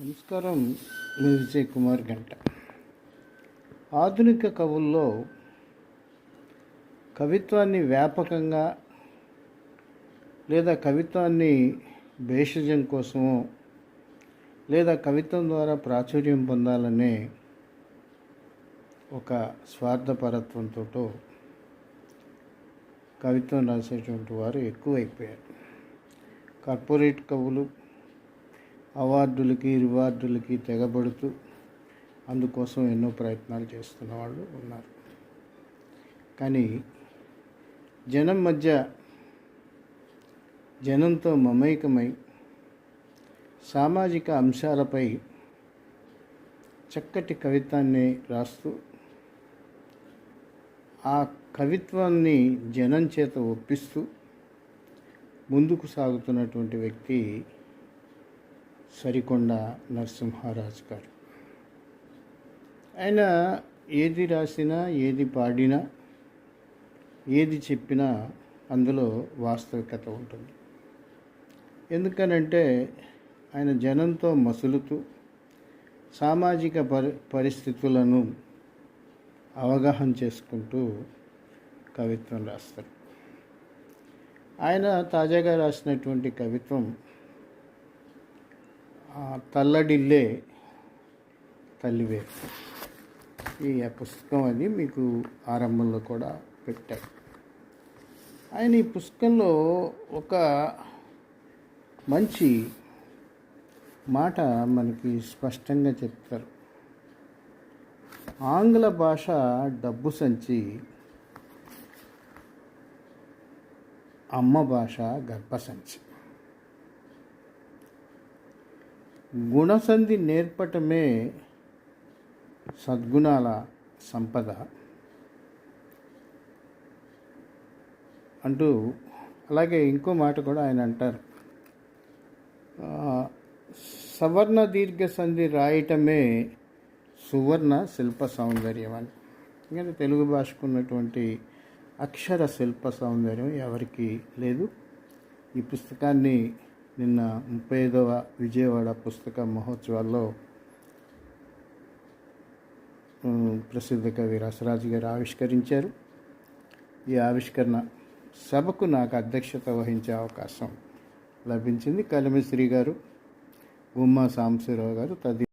నమస్కారం. మీ విజయ్ కుమార్ గంట. ఆధునిక కవుల్లో కవిత్వాన్ని వ్యాపకంగా లేదా కవిత్వాన్ని భేషజం కోసమో లేదా కవిత్వం ద్వారా ప్రాచుర్యం పొందాలనే ఒక స్వార్థపరత్వంతో కవిత్వం రాసేటువంటి వారు ఎక్కువైపోయారు. కార్పొరేట్ కవులు అవార్డులకి రివార్డులకి తెగబడుతూ అందుకోసం ఎన్నో ప్రయత్నాలు చేస్తున్న వాళ్ళు ఉన్నారు. కానీ జనం మధ్య జనంతో మమైకమై సామాజిక అంశాలపై చక్కటి కవిత్వాన్ని రాస్తూ ఆ కవిత్వాన్ని జనం చేత ఒప్పిస్తూ ముందుకు సాగుతున్నటువంటి వ్యక్తి సరికొండ నరసింహారాజు గారు. ఆయన ఏది రాసినా, ఏది పాడినా, ఏది చెప్పినా అందులో వాస్తవికత ఉంటుంది. ఎందుకనంటే ఆయన జనంతో మసులుతూ సామాజిక పరిస్థితులను అవగాహన చేసుకుంటూ కవిత్వం రాస్తారు. ఆయన తాజాగా రాసినటువంటి కవిత్వం తల్లడిల్లే తల్లివే. ఈ పుస్తకం అది మీకు ఆరంభంలో కూడా పెట్టారు. ఆయన ఈ పుస్తకంలో ఒక మంచి మాట మనకి స్పష్టంగా చెప్తారు. ఆంగ్ల భాష డబ్బు సంచి, అమ్మ భాష గర్భసంచి. గుణసంధి నేర్పటమే సద్గుణాల సంపద అంటూ, అలాగే ఇంకో మాట కూడా ఆయన అంటారు, సవర్ణ దీర్ఘ సంధి రాయటమే సువర్ణ శిల్ప సౌందర్యం అని. ఎందుకంటే తెలుగు భాషకు ఉన్నటువంటి అక్షర శిల్ప సౌందర్యం ఎవరికి లేదు. ఈ పుస్తకాన్ని నిన్న 35వ విజయవాడ పుస్తక మహోత్సవాల్లో ప్రసిద్ధ కవి రసరాజు గారు ఆవిష్కరించారు. ఈ ఆవిష్కరణ సభకు నాకు అధ్యక్షత వహించే అవకాశం లభించింది. కలిమిశ్రీ గారు, గుమ్మా సాంబశివరావు గారు